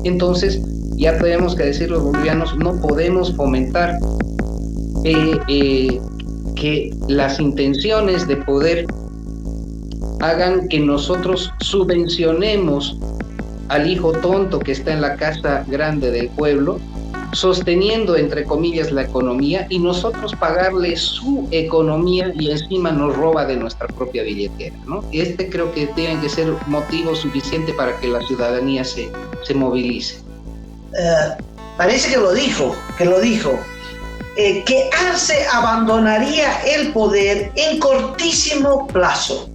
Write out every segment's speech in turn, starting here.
Entonces, ya tenemos que decir los bolivianos, no podemos fomentar que las intenciones de poder hagan que nosotros subvencionemos al hijo tonto que está en la casa grande del pueblo, sosteniendo, entre comillas, la economía, y nosotros pagarle su economía y encima nos roba de nuestra propia billetera, ¿no? Creo que tiene que ser motivo suficiente para que la ciudadanía se movilice. Parece que lo dijo. Que Arce abandonaría el poder en cortísimo plazo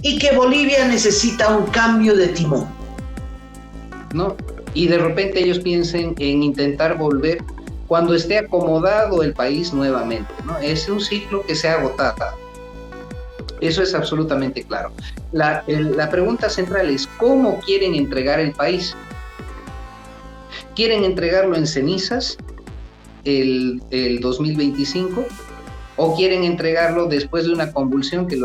y que Bolivia necesita un cambio de timón, ¿no? Y de repente ellos piensen en intentar volver cuando esté acomodado el país nuevamente, ¿no? Es un ciclo que se ha agotado. Eso es absolutamente claro. La pregunta central es, ¿cómo quieren entregar el país? ¿Quieren entregarlo en cenizas el 2025? ¿O quieren entregarlo después de una convulsión que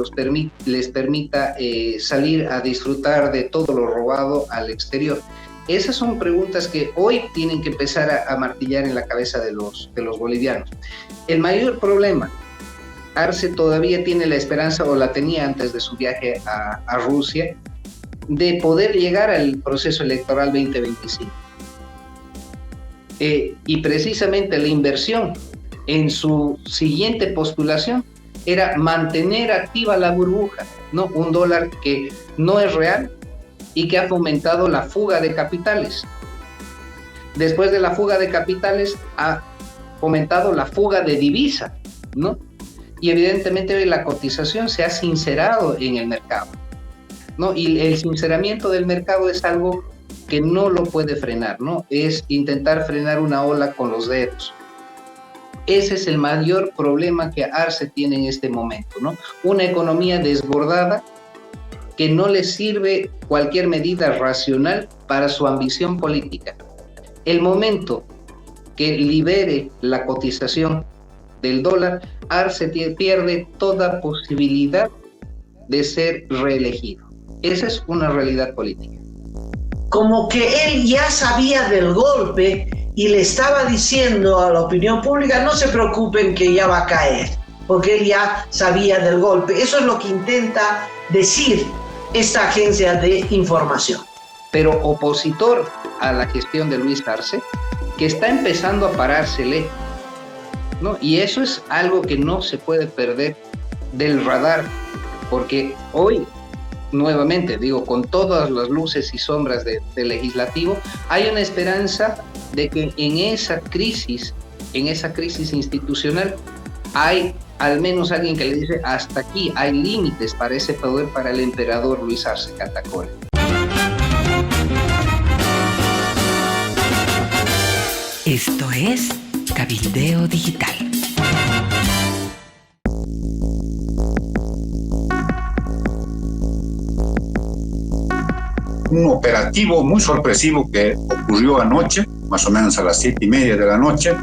les permita salir a disfrutar de todo lo robado al exterior? Esas son preguntas que hoy tienen que empezar a martillar en la cabeza de los bolivianos. El mayor problema, Arce todavía tiene la esperanza, o la tenía antes de su viaje a Rusia, de poder llegar al proceso electoral 2025. Y precisamente la inversión en su siguiente postulación era mantener activa la burbuja, ¿no? Un dólar que no es real y que ha fomentado la fuga de capitales. Después de la fuga de capitales ha fomentado la fuga de divisa, ¿no? Y evidentemente hoy la cotización se ha sincerado en el mercado, ¿no? Y el sinceramiento del mercado es algo que no lo puede frenar, ¿no? Es intentar frenar una ola con los dedos. Ese es el mayor problema que Arce tiene en este momento, ¿no? Una economía desbordada que no le sirve cualquier medida racional para su ambición política. El momento que libere la cotización del dólar, Arce pierde toda posibilidad de ser reelegido. Esa es una realidad política. Como que él ya sabía del golpe y le estaba diciendo a la opinión pública, no se preocupen que ya va a caer, porque él ya sabía del golpe. Eso es lo que intenta decir esta agencia de información. Pero opositor a la gestión de Luis Arce, que está empezando a parársele, ¿no? Y eso es algo que no se puede perder del radar, porque hoy, nuevamente, digo, con todas las luces y sombras del legislativo, hay una esperanza de que en esa crisis institucional, hay al menos alguien que le dice, hasta aquí, hay límites para ese poder para el emperador Luis Arce Catacol. Esto es Cabildeo Digital. Un operativo muy sorpresivo que ocurrió anoche, más o menos a las 7:30 de la noche,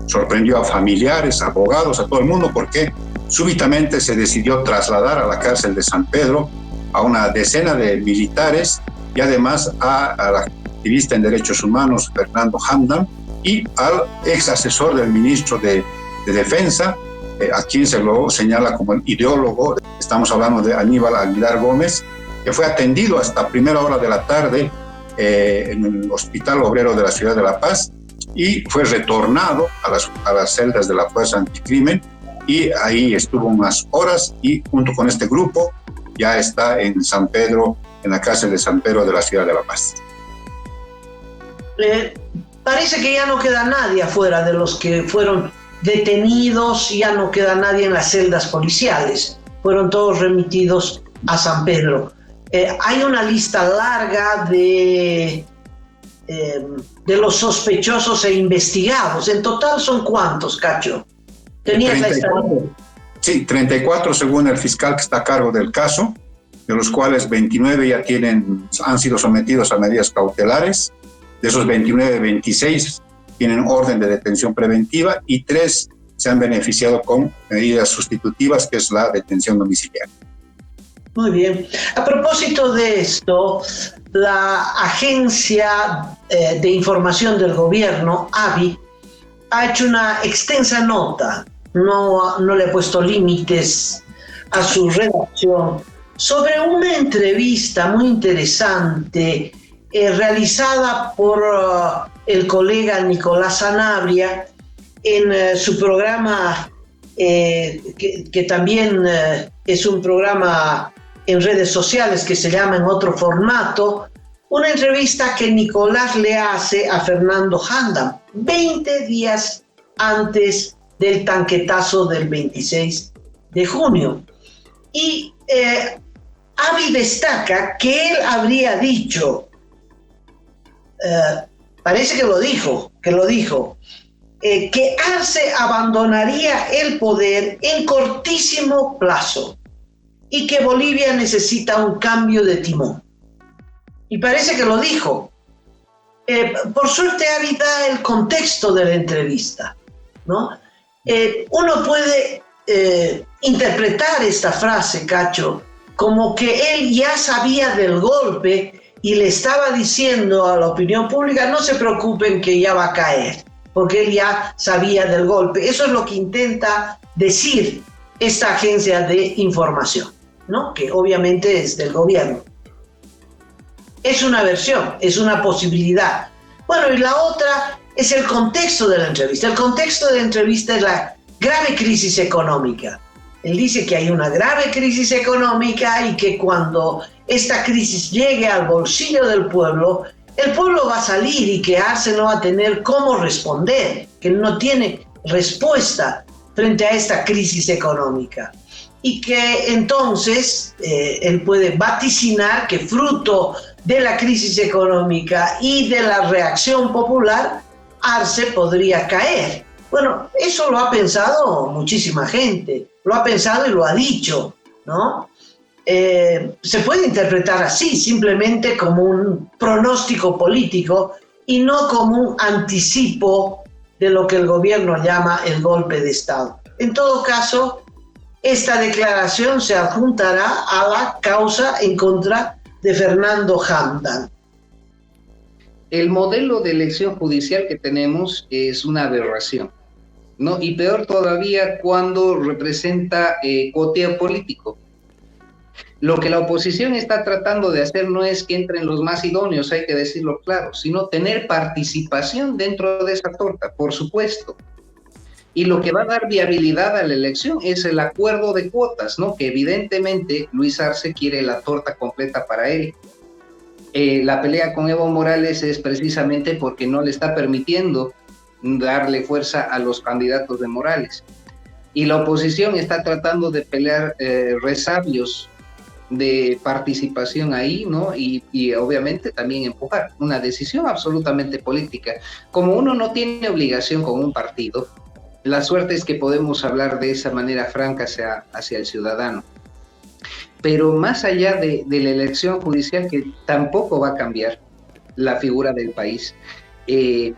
sorprendió a familiares, abogados, a todo el mundo, porque súbitamente se decidió trasladar a la cárcel de San Pedro a una decena de militares y además al activista en derechos humanos Fernando Hamdan y al ex asesor del ministro de Defensa, a quien se lo señala como el ideólogo. Estamos hablando de Aníbal Aguilar Gómez, que fue atendido hasta primera hora de la tarde en el Hospital Obrero de la ciudad de La Paz y fue retornado a las celdas de la Fuerza Anticrimen, y ahí estuvo unas horas y junto con este grupo ya está en San Pedro, en la cárcel de San Pedro de la ciudad de La Paz. Parece que ya no queda nadie afuera de los que fueron detenidos, ya no queda nadie en las celdas policiales, fueron todos remitidos a San Pedro. Hay una lista larga de los sospechosos e investigados. En total son ¿cuántos, Cacho? ¿Tenías 34, sí, 34 según el fiscal que está a cargo del caso, de los cuales 29 ya han sido sometidos a medidas cautelares. De esos 29, 26 tienen orden de detención preventiva y 3 se han beneficiado con medidas sustitutivas, que es la detención domiciliaria. Muy bien. A propósito de esto, la agencia de información del gobierno, AVI, ha hecho una extensa nota, no le he puesto límites a su redacción, sobre una entrevista muy interesante realizada por el colega Nicolás Sanabria en su programa, que también es un programa en redes sociales que se llama En Otro Formato, una entrevista que Nicolás le hace a Fernando Handam 20 días antes del tanquetazo del 26 de junio. Y Avi destaca que él habría dicho, parece que lo dijo, que Arce abandonaría el poder en cortísimo plazo y que Bolivia necesita un cambio de timón. Y parece que lo dijo. Por suerte, Avi da el contexto de la entrevista, ¿no? Uno puede interpretar esta frase, Cacho, como que él ya sabía del golpe y le estaba diciendo a la opinión pública: no se preocupen que ya va a caer, porque él ya sabía del golpe. Eso es lo que intenta decir esta agencia de información, ¿no? Que obviamente es del gobierno. Es una versión, es una posibilidad. Bueno, y la otra es el contexto de la entrevista. El contexto de la entrevista es la grave crisis económica. Él dice que hay una grave crisis económica y que cuando esta crisis llegue al bolsillo del pueblo, el pueblo va a salir y que Arce no va a tener cómo responder, que no tiene respuesta frente a esta crisis económica. Y que entonces él puede vaticinar que fruto de la crisis económica y de la reacción popular, Arce podría caer. Bueno, eso lo ha pensado muchísima gente, lo ha pensado y lo ha dicho, ¿no? Se puede interpretar así, simplemente como un pronóstico político y no como un anticipo de lo que el gobierno llama el golpe de Estado. En todo caso, esta declaración se adjuntará a la causa en contra de Fernando Handam. El modelo de elección judicial que tenemos es una aberración, ¿no? Y peor todavía cuando representa cuoteo político. Lo que la oposición está tratando de hacer no es que entren los más idóneos, hay que decirlo claro, sino tener participación dentro de esa torta, por supuesto. Y lo que va a dar viabilidad a la elección es el acuerdo de cuotas, ¿no? Que evidentemente Luis Arce quiere la torta completa para él. La pelea con Evo Morales es precisamente porque no le está permitiendo darle fuerza a los candidatos de Morales. Y la oposición está tratando de pelear resabios de participación ahí, ¿no? Y obviamente también empujar una decisión absolutamente política. Como uno no tiene obligación con un partido, la suerte es que podemos hablar de esa manera franca hacia el ciudadano. Pero más allá de la elección judicial, que tampoco va a cambiar la figura del país, y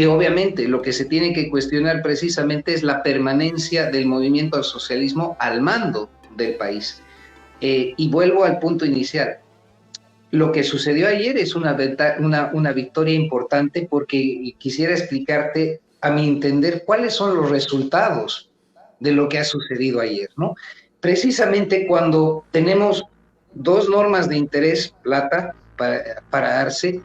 obviamente lo que se tiene que cuestionar precisamente es la permanencia del movimiento al socialismo al mando del país. Y vuelvo al punto inicial. Lo que sucedió ayer es una victoria importante, porque quisiera explicarte, a mi entender, cuáles son los resultados de lo que ha sucedido ayer, ¿no? Precisamente cuando tenemos dos normas de interés plata para Arce,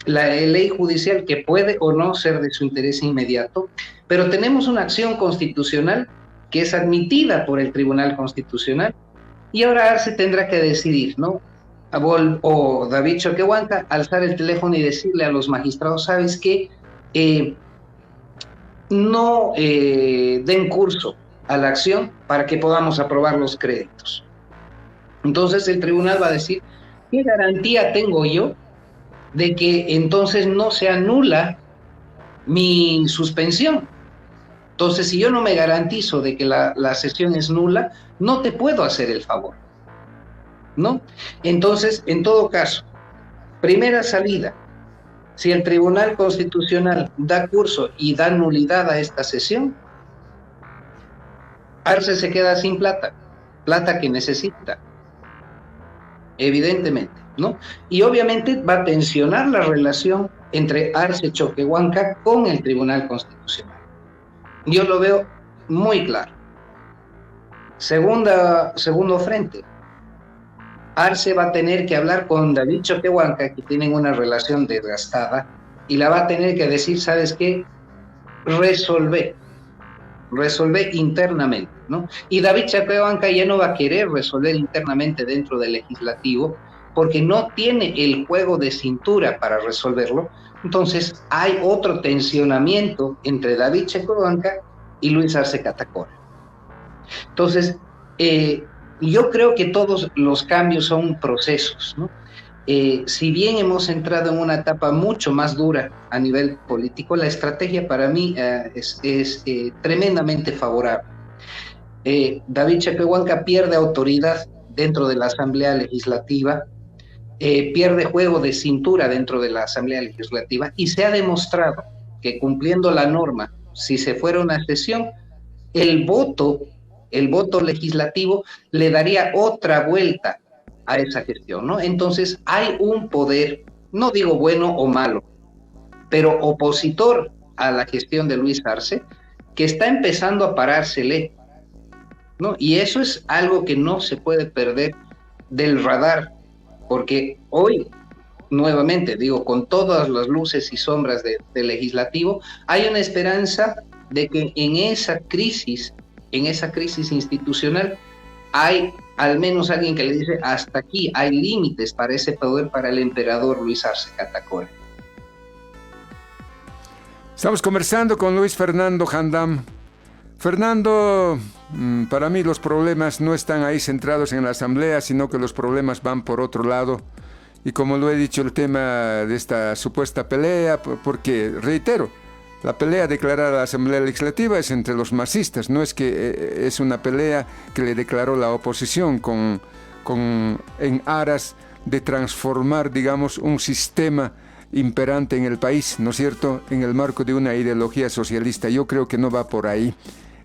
la ley judicial que puede o no ser de su interés inmediato, pero tenemos una acción constitucional que es admitida por el Tribunal Constitucional, y ahora Arce tendrá que decidir, ¿no? O David Choquehuanca alzar el teléfono y decirle a los magistrados: ¿sabes qué? No den curso a la acción para que podamos aprobar los créditos. Entonces el tribunal va a decir: ¿qué garantía tengo yo de que entonces no se anula mi suspensión? Entonces, si yo no me garantizo de que la sesión es nula, no te puedo hacer el favor, ¿no? Entonces, en todo caso, primera salida: si el Tribunal Constitucional da curso y da nulidad a esta sesión, Arce se queda sin plata que necesita. evidentemente, ¿no? Y obviamente va a tensionar la relación entre Arce Choquehuanca con el Tribunal Constitucional. Yo lo veo muy claro. Segundo frente, Arce va a tener que hablar con David Choquehuanca, que tienen una relación desgastada, y la va a tener que decir, ¿sabes qué? Resolver internamente, ¿no? Y David Choquehuanca ya no va a querer resolver internamente dentro del legislativo porque no tiene el juego de cintura para resolverlo. Entonces hay otro tensionamiento entre David Choquehuanca y Luis Arce Catacora. Entonces, yo creo que todos los cambios son procesos, ¿no? Si bien hemos entrado en una etapa mucho más dura a nivel político, la estrategia para mí es tremendamente favorable. David Choquehuanca pierde autoridad dentro de la Asamblea Legislativa, pierde juego de cintura dentro de la Asamblea Legislativa y se ha demostrado que cumpliendo la norma, si se fuera una sesión, el voto legislativo le daría otra vuelta a esa gestión, ¿no? Entonces hay un poder, no digo bueno o malo, pero opositor a la gestión de Luis Arce, que está empezando a parársele, ¿no? Y eso es algo que no se puede perder del radar, porque hoy, nuevamente, digo, con todas las luces y sombras del legislativo, hay una esperanza de que en esa crisis institucional, hay al menos alguien que le dice, hasta aquí, hay límites para ese poder para el emperador Luis Arce Catacora. Estamos conversando con Luis Fernando Jandam. Fernando, para mí los problemas no están ahí centrados en la Asamblea, sino que los problemas van por otro lado. Y como lo he dicho, el tema de esta supuesta pelea, porque, reitero, la pelea declarada a la Asamblea Legislativa es entre los masistas, no es que es una pelea que le declaró la oposición en aras de transformar, digamos, un sistema imperante en el país, ¿no es cierto?, en el marco de una ideología socialista. Yo creo que no va por ahí.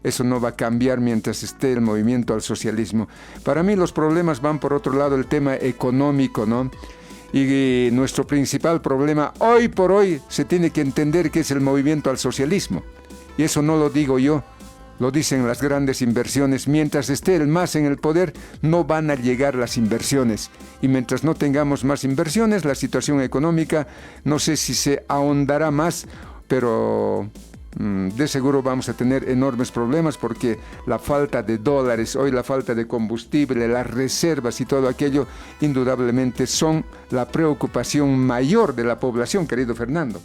Eso no va a cambiar mientras esté el movimiento al socialismo. Para mí los problemas van por otro lado, el tema económico, ¿no? Y nuestro principal problema hoy por hoy se tiene que entender que es el movimiento al socialismo. Y eso no lo digo yo, lo dicen las grandes inversiones. Mientras esté el MAS en el poder, no van a llegar las inversiones. Y mientras no tengamos más inversiones, la situación económica, no sé si se ahondará más, pero de seguro vamos a tener enormes problemas porque la falta de dólares, hoy la falta de combustible, las reservas y todo aquello, indudablemente son la preocupación mayor de la población, querido Fernando.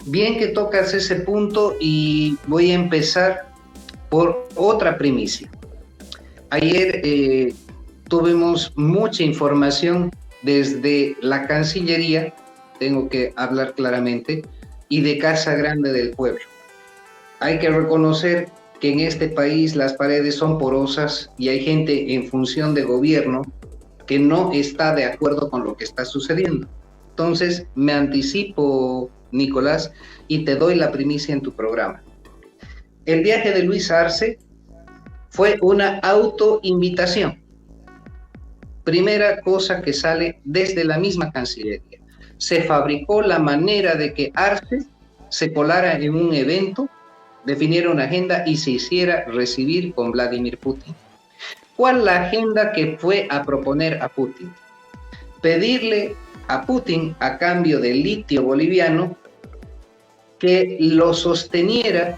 Bien que tocas ese punto y voy a empezar por otra primicia. Ayer tuvimos mucha información desde la Cancillería, tengo que hablar claramente, y de Casa Grande del Pueblo. Hay que reconocer que en este país las paredes son porosas y hay gente en función de gobierno que no está de acuerdo con lo que está sucediendo. Entonces, me anticipo, Nicolás, y te doy la primicia en tu programa. El viaje de Luis Arce fue una autoinvitación. Primera cosa que sale desde la misma Cancillería. Se fabricó la manera de que Arce se colara en un evento, definiera una agenda y se hiciera recibir con Vladimir Putin. ¿Cuál la agenda que fue a proponer a Putin? Pedirle a Putin, a cambio del litio boliviano, que lo sostuviera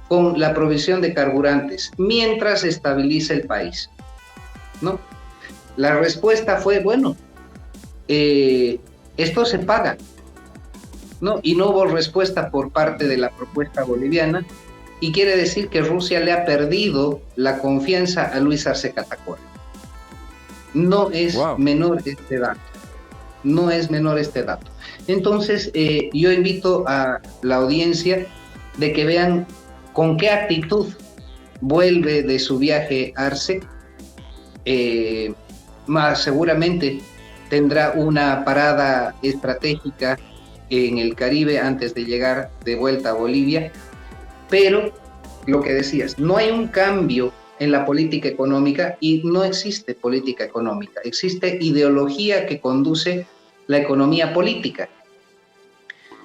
con la provisión de carburantes mientras estabiliza el país, ¿no? La respuesta fue, bueno, esto se paga, ¿no? Y no hubo respuesta por parte de la propuesta boliviana, y quiere decir que Rusia le ha perdido la confianza a Luis Arce Catacora. No es menor este dato. No es menor este dato. Entonces, yo invito a la audiencia de que vean con qué actitud vuelve de su viaje Arce. Más seguramente tendrá una parada estratégica en el Caribe antes de llegar de vuelta a Bolivia, pero lo que decías, no hay un cambio en la política económica, y no existe política económica, existe ideología que conduce la economía política.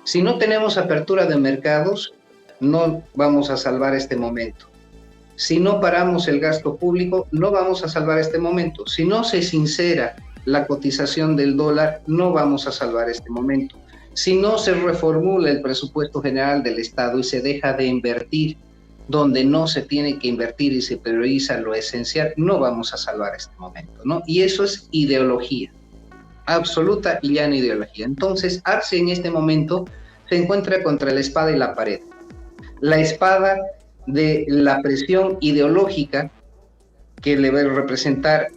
Si no tenemos apertura de mercados, no vamos a salvar este momento. Si no paramos el gasto público, no vamos a salvar este momento. Si no se sincera la cotización del dólar, no vamos a salvar este momento. Si no se reformula el presupuesto general del Estado y se deja de invertir donde no se tiene que invertir y se prioriza lo esencial, no vamos a salvar este momento, ¿no? Y eso es ideología, absoluta y llana ideología. Entonces, Arce en este momento se encuentra contra la espada y la pared. La espada de la presión ideológica que le va a representar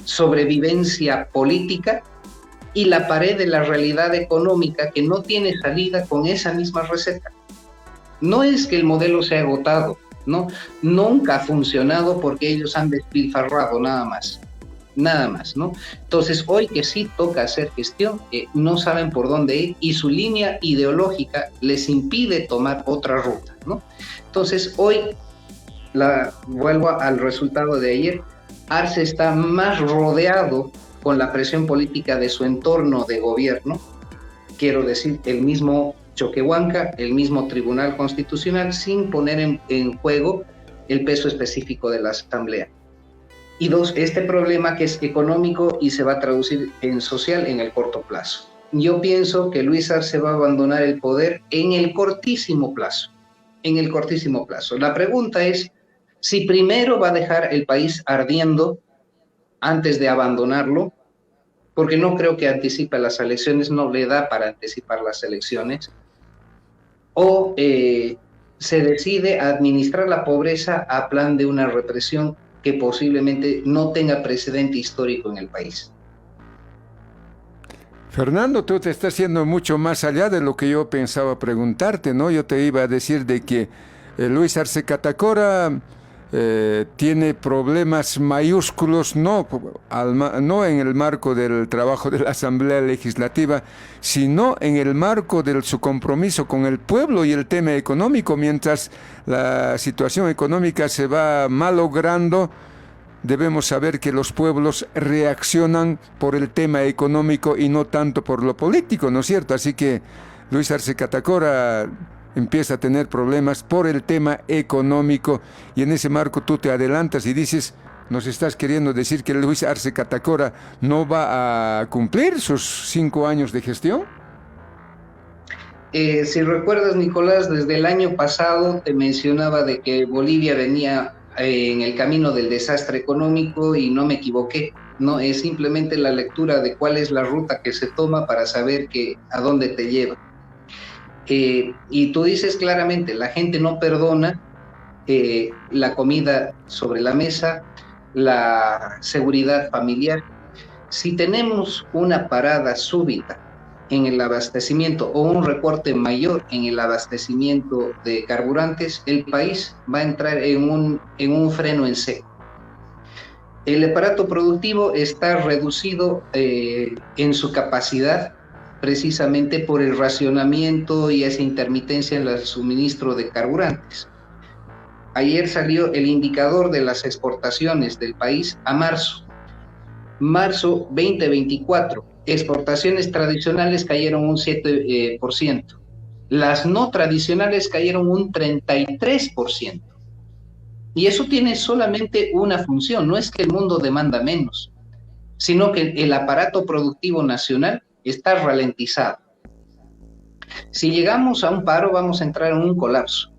sobrevivencia política, y la pared de la realidad económica que no tiene salida con esa misma receta. No es que el modelo sea agotado, ¿no? Nunca ha funcionado porque ellos han despilfarrado nada más, ¿no? Entonces, hoy que sí toca hacer gestión, no saben por dónde ir y su línea ideológica les impide tomar otra ruta, ¿no? Entonces, hoy, vuelvo al resultado de ayer, Arce está más rodeado con la presión política de su entorno de gobierno, quiero decir, el mismo Choquehuanca, el mismo Tribunal Constitucional, sin poner en juego el peso específico de la Asamblea. Y dos, este problema que es económico y se va a traducir en social en el corto plazo. Yo pienso que Luis Arce va a abandonar el poder en el cortísimo plazo, La pregunta es si primero va a dejar el país ardiendo antes de abandonarlo, porque no creo que anticipe las elecciones, no le da para anticipar las elecciones, o se decide administrar la pobreza a plan de una represión que posiblemente no tenga precedente histórico en el país. Fernando, tú te estás yendo mucho más allá de lo que yo pensaba preguntarte, ¿no? Yo te iba a decir de que Luis Arce Catacora tiene problemas mayúsculos, no en el marco del trabajo de la Asamblea Legislativa, sino en el marco de su compromiso con el pueblo y el tema económico. Mientras la situación económica se va malogrando, debemos saber que los pueblos reaccionan por el tema económico y no tanto por lo político, ¿no es cierto? Así que Luis Arce Catacora empieza a tener problemas por el tema económico, y en ese marco tú te adelantas y dices, ¿nos estás queriendo decir que Luis Arce Catacora no va a cumplir sus 5 años de gestión? Si recuerdas, Nicolás, desde el año pasado te mencionaba de que Bolivia venía en el camino del desastre económico y no me equivoqué, no es simplemente la lectura de cuál es la ruta que se toma para saber a dónde te lleva. Y tú dices claramente, la gente no perdona la comida sobre la mesa, la seguridad familiar. Si tenemos una parada súbita en el abastecimiento o un recorte mayor en el abastecimiento de carburantes, el país va a entrar en un freno en seco. El aparato productivo está reducido en su capacidad, precisamente por el racionamiento y esa intermitencia en el suministro de carburantes. Ayer salió el indicador de las exportaciones del país a marzo 2024. Exportaciones tradicionales cayeron un 7%. Las no tradicionales cayeron un 33%. Y eso tiene solamente una función, no es que el mundo demanda menos, sino que el aparato productivo nacional está ralentizado. Si llegamos a un paro, vamos a entrar en un colapso.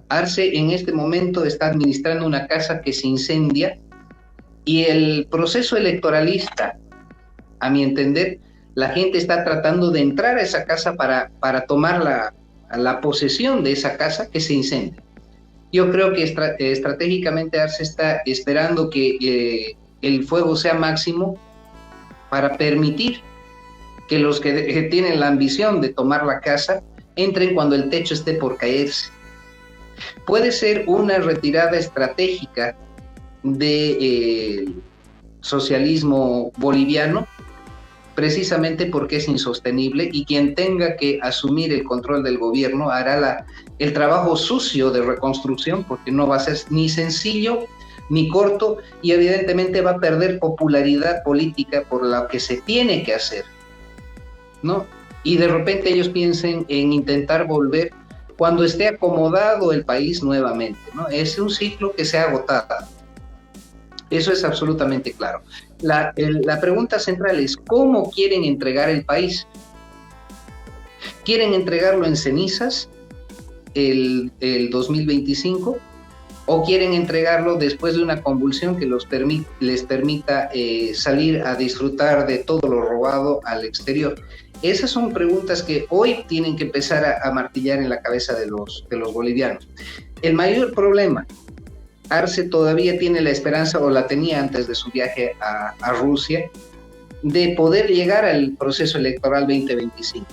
Arce en este momento está administrando una casa que se incendia, y el proceso electoralista, a mi entender, la gente está tratando de entrar a esa casa para tomar la posesión de esa casa que se incendia. Yo creo que estratégicamente Arce está esperando que el fuego sea máximo para permitir que los que tienen la ambición de tomar la casa entren cuando el techo esté por caerse. Puede ser una retirada estratégica del socialismo boliviano, precisamente porque es insostenible, y quien tenga que asumir el control del gobierno hará el trabajo sucio de reconstrucción, porque no va a ser ni sencillo ni corto, y evidentemente va a perder popularidad política por lo que se tiene que hacer, ¿no? Y de repente ellos piensen en intentar volver cuando esté acomodado el país nuevamente, ¿no? Es un ciclo que se ha agotado. Eso es absolutamente claro. La pregunta central es, ¿cómo quieren entregar el país? ¿Quieren entregarlo en cenizas el 2025? ¿O quieren entregarlo después de una convulsión que les permita salir a disfrutar de todo lo robado al exterior? Esas son preguntas que hoy tienen que empezar a martillar en la cabeza de los bolivianos. El mayor problema, Arce todavía tiene la esperanza, o la tenía antes de su viaje a Rusia, de poder llegar al proceso electoral 2025.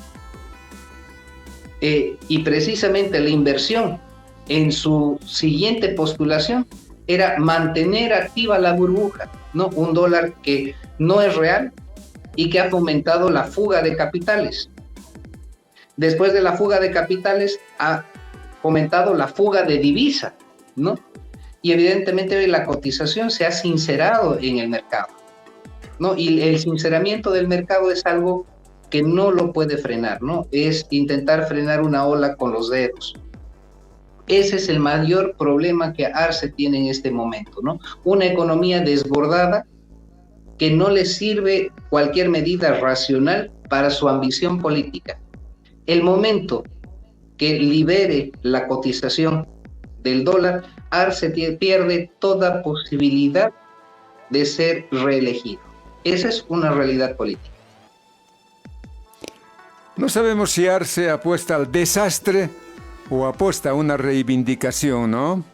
Y precisamente la inversión en su siguiente postulación era mantener activa la burbuja, ¿no? Un dólar que no es real y que ha fomentado la fuga de capitales. Después de la fuga de capitales ha fomentado la fuga de divisa, ¿no? Y evidentemente hoy la cotización se ha sincerado en el mercado, ¿no? Y el sinceramiento del mercado es algo que no lo puede frenar, ¿no? Es intentar frenar una ola con los dedos. Ese es el mayor problema que Arce tiene en este momento, ¿no? Una economía desbordada que no le sirve cualquier medida racional para su ambición política. El momento que libere la cotización del dólar, Arce pierde toda posibilidad de ser reelegido. Esa es una realidad política. No sabemos si Arce apuesta al desastre o apuesta a una reivindicación, ¿no?,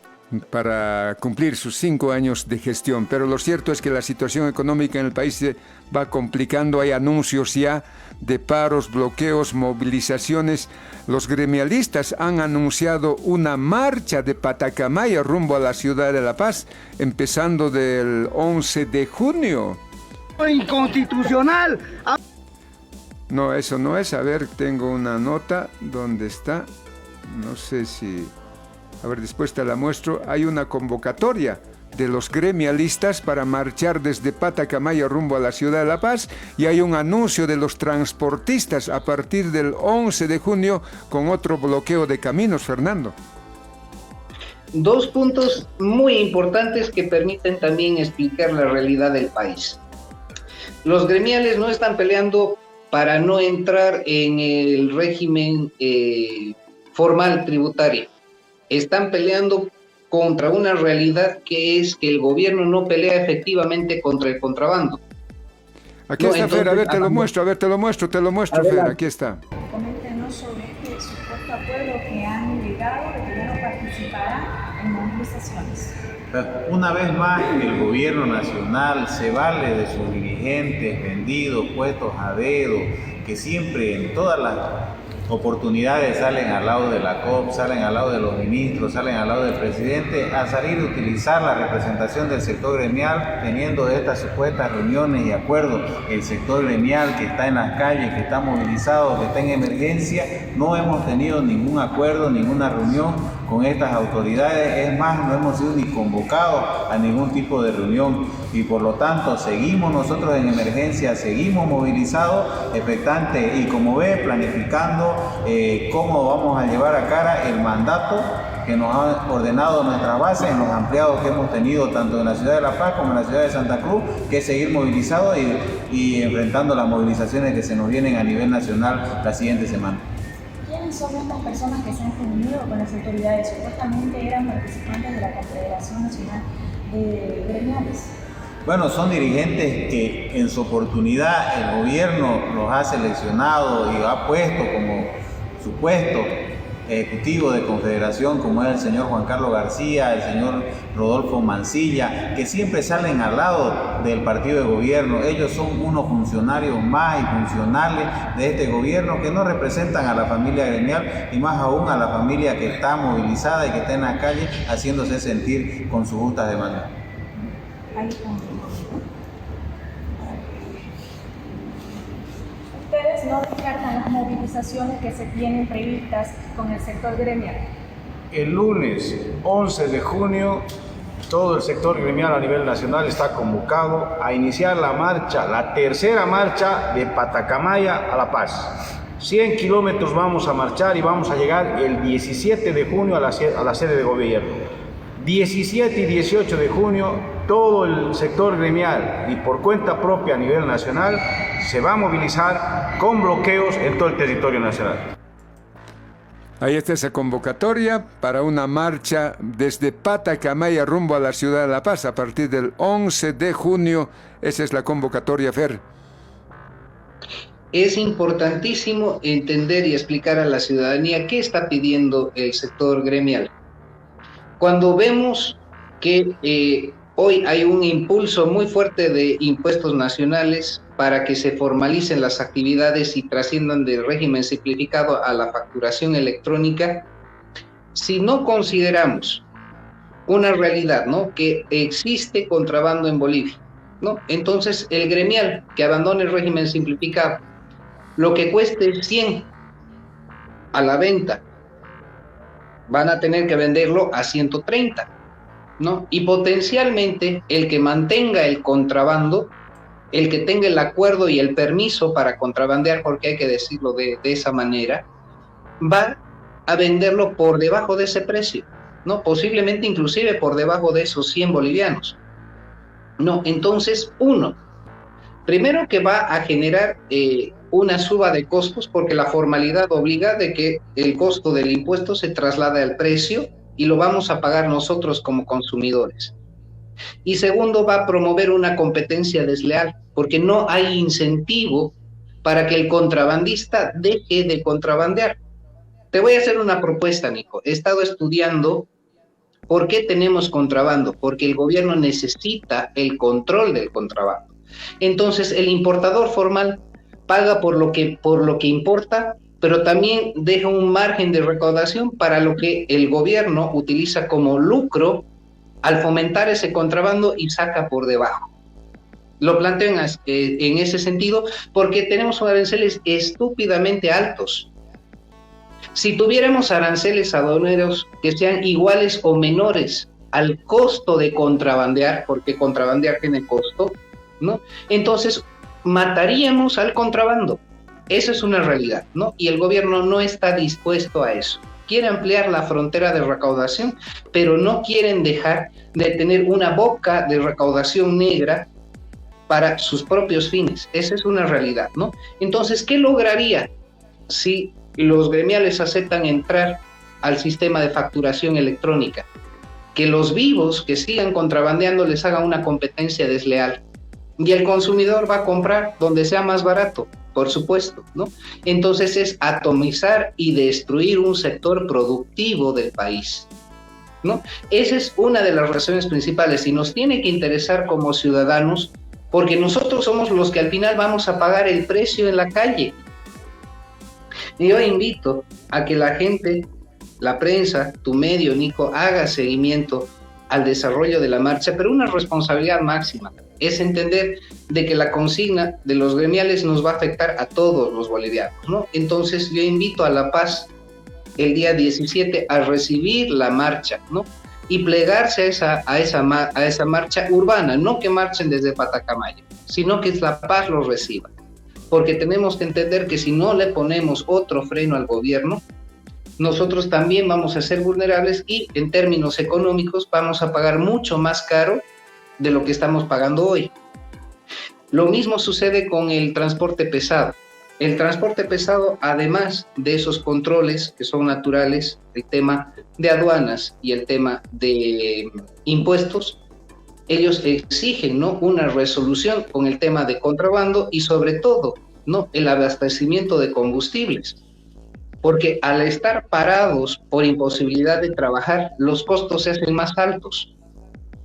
para cumplir sus 5 años de gestión. Pero lo cierto es que la situación económica en el país se va complicando. Hay anuncios ya de paros, bloqueos, movilizaciones. Los gremialistas han anunciado una marcha de Patacamaya rumbo a la ciudad de La Paz, empezando del 11 de junio. ¡Inconstitucional! No, eso no es. A ver, tengo una nota. ¿Dónde está? No sé si... A ver, después te la muestro. Hay una convocatoria de los gremialistas para marchar desde Patacamaya rumbo a la ciudad de La Paz, y hay un anuncio de los transportistas a partir del 11 de junio con otro bloqueo de caminos, Fernando. Dos puntos muy importantes que permiten también explicar la realidad del país. Los gremiales no están peleando para no entrar en el régimen formal tributario. Están peleando contra una realidad que es que el gobierno no pelea efectivamente contra el contrabando. Aquí está, Fer, a ver, te lo muestro, Fer, aquí está. Coméntenos sobre este supuesto acuerdo que han llegado de que ya no participará en movilizaciones. Una vez más, el gobierno nacional se vale de sus dirigentes vendidos, puestos a dedo, que siempre en todas las oportunidades salen al lado de la COP, salen al lado de los ministros, salen al lado del presidente, a salir a utilizar la representación del sector gremial, teniendo estas supuestas reuniones y acuerdos. El sector gremial que está en las calles, que está movilizado, que está en emergencia, no hemos tenido ningún acuerdo, ninguna reunión con estas autoridades. Es más, no hemos sido ni convocados a ningún tipo de reunión, y por lo tanto seguimos nosotros en emergencia, seguimos movilizados, expectantes, y como ve, planificando cómo vamos a llevar a cara el mandato que nos ha ordenado nuestras bases en los ampliados que hemos tenido tanto en la ciudad de La Paz como en la ciudad de Santa Cruz, que es seguir movilizados y enfrentando las movilizaciones que se nos vienen a nivel nacional la siguiente semana. ¿Quiénes son estas personas que se han reunido con las autoridades? Supuestamente eran participantes de la Confederación Nacional de Gremiales. Bueno, son dirigentes que en su oportunidad el gobierno los ha seleccionado y ha puesto como supuesto ejecutivo de confederación, como es el señor Juan Carlos García, el señor Rodolfo Mancilla, que siempre salen al lado del partido de gobierno. Ellos son unos funcionarios más y funcionales de este gobierno, que no representan a la familia gremial y más aún a la familia que está movilizada y que está en la calle haciéndose sentir con sus justas demandas. ¿Ustedes no descartan las movilizaciones que se tienen previstas con el sector gremial? El lunes 11 de junio todo el sector gremial a nivel nacional está convocado a iniciar la marcha, la tercera marcha de Patacamaya a La Paz. 100 kilómetros vamos a marchar y vamos a llegar el 17 de junio a la sede de gobierno. 17 y 18 de junio, todo el sector gremial y por cuenta propia a nivel nacional se va a movilizar con bloqueos en todo el territorio nacional. Ahí está esa convocatoria para una marcha desde Patacamaya rumbo a la ciudad de La Paz a partir del 11 de junio. Esa es la convocatoria, Fer. Es importantísimo entender y explicar a la ciudadanía qué está pidiendo el sector gremial. Cuando vemos que hoy hay un impulso muy fuerte de impuestos nacionales para que se formalicen las actividades y trasciendan del régimen simplificado a la facturación electrónica, si no consideramos una realidad, ¿no?, que existe contrabando en Bolivia, ¿no?, entonces el gremial que abandone el régimen simplificado, lo que cueste 100 a la venta, van a tener que venderlo a 130, ¿no? Y potencialmente el que mantenga el contrabando, el que tenga el acuerdo y el permiso para contrabandear, porque hay que decirlo de esa manera, va a venderlo por debajo de ese precio, ¿no? Posiblemente inclusive por debajo de esos 100 bolivianos. No, entonces, primero que va a generar una suba de costos, porque la formalidad obliga de que el costo del impuesto se traslade al precio y lo vamos a pagar nosotros como consumidores. Y segundo, va a promover una competencia desleal, porque no hay incentivo para que el contrabandista deje de contrabandear. Te voy a hacer una propuesta, Nico. He estado estudiando por qué tenemos contrabando, porque el gobierno necesita el control del contrabando. Entonces, el importador formal paga por lo que importa, pero también deja un margen de recaudación para lo que el gobierno utiliza como lucro al fomentar ese contrabando y saca por debajo. Lo planteo en ese sentido porque tenemos aranceles estúpidamente altos. Si tuviéramos aranceles aduaneros que sean iguales o menores al costo de contrabandear, porque contrabandear tiene costo, ¿no?, entonces mataríamos al contrabando. Esa es una realidad, ¿no? Y el gobierno no está dispuesto a eso. Quiere ampliar la frontera de recaudación, pero no quieren dejar de tener una boca de recaudación negra para sus propios fines. Esa es una realidad, ¿no? Entonces, ¿qué lograría si los gremiales aceptan entrar al sistema de facturación electrónica? Que los vivos que sigan contrabandeando les haga una competencia desleal. Y el consumidor va a comprar donde sea más barato, por supuesto, ¿no? Entonces es atomizar y destruir un sector productivo del país, ¿no? Esa es una de las razones principales y nos tiene que interesar como ciudadanos, porque nosotros somos los que al final vamos a pagar el precio en la calle. Y yo invito a que la gente, la prensa, tu medio, Nico, haga seguimiento al desarrollo de la marcha, pero una responsabilidad máxima es entender de que la consigna de los gremiales nos va a afectar a todos los bolivianos, ¿no? Entonces yo invito a La Paz el día 17 a recibir la marcha, ¿no? Y plegarse a esa marcha urbana, no que marchen desde Patacamaya, sino que La Paz los reciba. Porque tenemos que entender que si no le ponemos otro freno al gobierno, nosotros también vamos a ser vulnerables y en términos económicos vamos a pagar mucho más caro de lo que estamos pagando hoy. Lo mismo sucede con el transporte pesado. El transporte pesado, además de esos controles que son naturales, el tema de aduanas y el tema de impuestos, ellos exigen, ¿no?, una resolución con el tema de contrabando y sobre todo, ¿no?, el abastecimiento de combustibles. Porque al estar parados por imposibilidad de trabajar, los costos se hacen más altos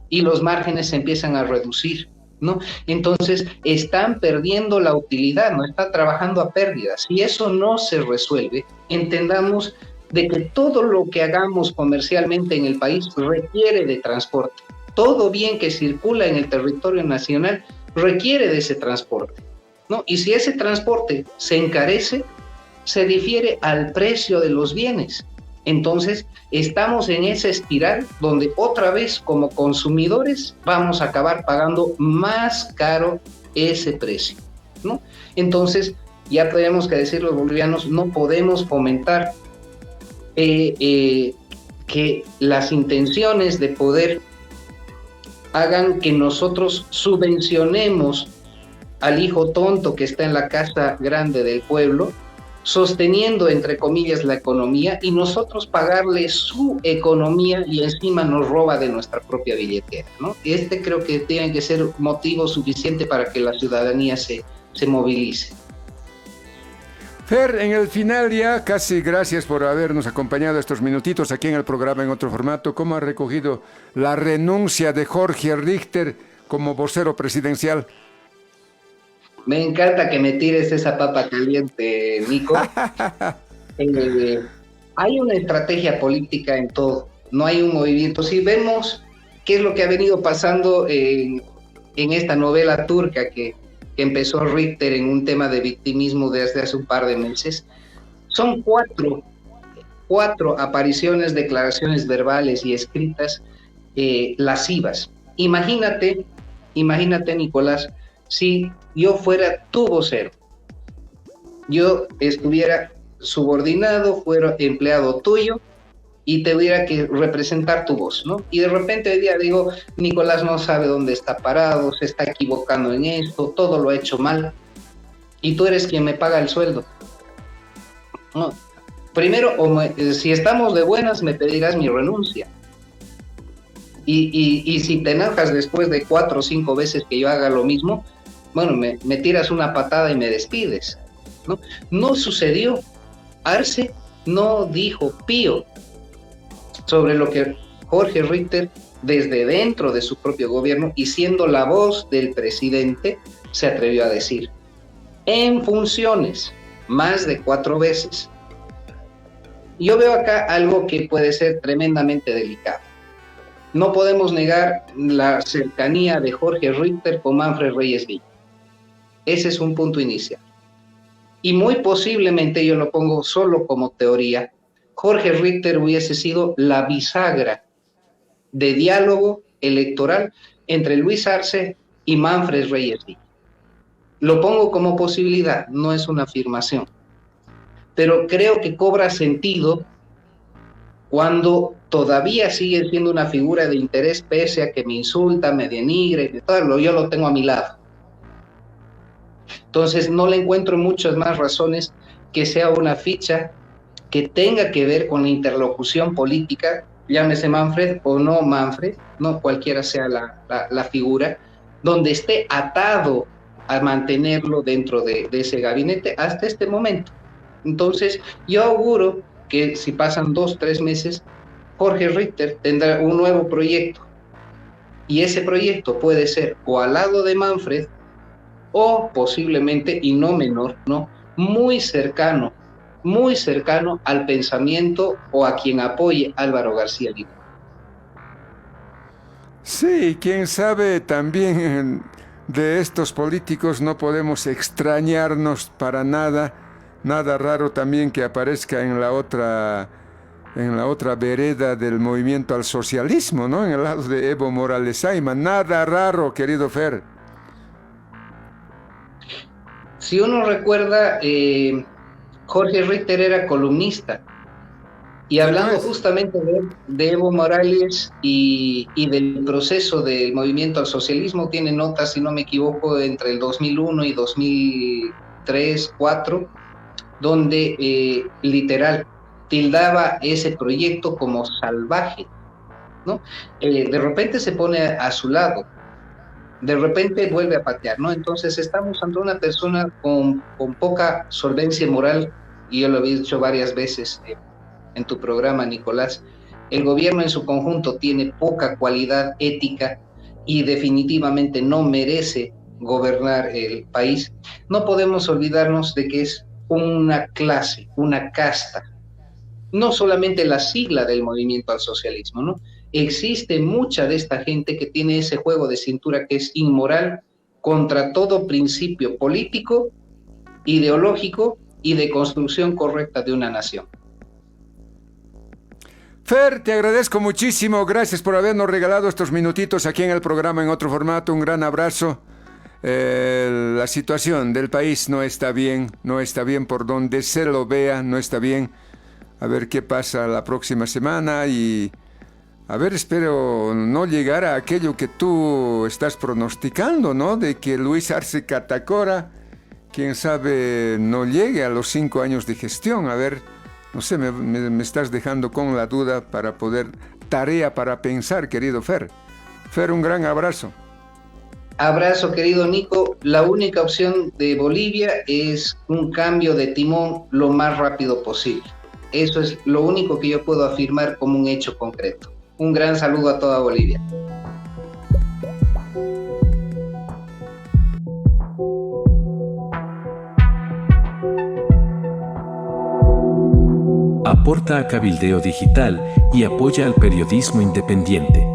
y los márgenes se empiezan a reducir, ¿no? Entonces están perdiendo la utilidad, no está trabajando a pérdidas. Si eso no se resuelve, entendamos de que todo lo que hagamos comercialmente en el país requiere de transporte. Todo bien que circula en el territorio nacional requiere de ese transporte, ¿no? Y si ese transporte se encarece, se difiere al precio de los bienes. Entonces, estamos en esa espiral donde otra vez como consumidores vamos a acabar pagando más caro ese precio, ¿no? Entonces, ya tenemos que decir los bolivianos, no podemos fomentar que las intenciones de poder hagan que nosotros subvencionemos al hijo tonto que está en la casa grande del pueblo, sosteniendo, entre comillas, la economía, y nosotros pagarle su economía y encima nos roba de nuestra propia billetera, ¿no? Creo que tiene que ser motivo suficiente para que la ciudadanía se movilice. Fer, en el final ya, casi gracias por habernos acompañado estos minutitos aquí en el programa en otro formato. ¿Cómo ha recogido la renuncia de Jorge Richter como vocero presidencial? Me encanta que me tires esa papa caliente, Nico. Hay una estrategia política en todo, no hay un movimiento. Si vemos qué es lo que ha venido pasando en esta novela turca que empezó Richter en un tema de victimismo desde hace un par de meses, son cuatro apariciones, declaraciones verbales y escritas lascivas. Imagínate, Nicolás, si yo fuera tu vocero, yo estuviera subordinado, fuera empleado tuyo y tuviera que representar tu voz, ¿no? Y de repente hoy día digo, Nicolás no sabe dónde está parado, se está equivocando en esto, todo lo ha hecho mal, y tú eres quien me paga el sueldo. No. Primero, si estamos de buenas, me pedirás mi renuncia. Y si te enojas después de 4 o 5 veces que yo haga lo mismo, bueno, me tiras una patada y me despides, ¿no? No sucedió. Arce no dijo pío sobre lo que Jorge Richter, desde dentro de su propio gobierno y siendo la voz del presidente, se atrevió a decir. En funciones, más de 4 veces. Yo veo acá algo que puede ser tremendamente delicado. No podemos negar la cercanía de Jorge Richter con Manfred Reyes Villa. Ese es un punto inicial. Y muy posiblemente, yo lo pongo solo como teoría, Jorge Richter hubiese sido la bisagra de diálogo electoral entre Luis Arce y Manfred Reyes Villa. Lo pongo como posibilidad, no es una afirmación. Pero creo que cobra sentido cuando todavía sigue siendo una figura de interés, pese a que me insulta, me denigre, todo, yo lo tengo a mi lado. Entonces no le encuentro muchas más razones que sea una ficha que tenga que ver con la interlocución política, llámese Manfred o no Manfred, no cualquiera sea la figura, donde esté atado a mantenerlo dentro de ese gabinete hasta este momento. Entonces yo auguro que si pasan 2 o 3 meses, Jorge Richter tendrá un nuevo proyecto, y ese proyecto puede ser o al lado de Manfred, o posiblemente, y no menor, ¿no?, muy cercano al pensamiento o a quien apoye Álvaro García Linera. Sí, quién sabe, también de estos políticos no podemos extrañarnos para nada. Nada raro también que aparezca en la otra vereda del movimiento al socialismo, ¿no? En el lado de Evo Morales Ayma. Nada raro, querido Fer. Si uno recuerda, Jorge Richter era columnista, y hablando justamente de Evo Morales y del proceso del movimiento al socialismo, tiene notas, si no me equivoco, entre el 2001 y 2003, 2004, donde literal tildaba ese proyecto como salvaje, ¿no? De repente se pone a su lado, de repente vuelve a patear, ¿no? Entonces estamos ante una persona con poca solvencia moral, y yo lo he dicho varias veces en tu programa, Nicolás. El gobierno en su conjunto tiene poca cualidad ética y definitivamente no merece gobernar el país. No podemos olvidarnos de que es una clase, una casta, no solamente la sigla del movimiento al socialismo, ¿no? Existe mucha de esta gente que tiene ese juego de cintura que es inmoral contra todo principio político, ideológico y de construcción correcta de una nación. Fer, te agradezco muchísimo. Gracias por habernos regalado estos minutitos aquí en el programa en otro formato. Un gran abrazo. La situación del país no está bien por donde se lo vea, no está bien. A ver qué pasa la próxima semana y a ver, espero no llegar a aquello que tú estás pronosticando, ¿no? De que Luis Arce Catacora, quién sabe, no llegue a los 5 años de gestión. A ver, no sé, me estás dejando con la duda para poder, tarea para pensar, querido Fer. Fer, un gran abrazo. Abrazo, querido Nico. La única opción de Bolivia es un cambio de timón lo más rápido posible. Eso es lo único que yo puedo afirmar como un hecho concreto. Un gran saludo a toda Bolivia. Aporta a Cabildeo Digital y apoya al periodismo independiente.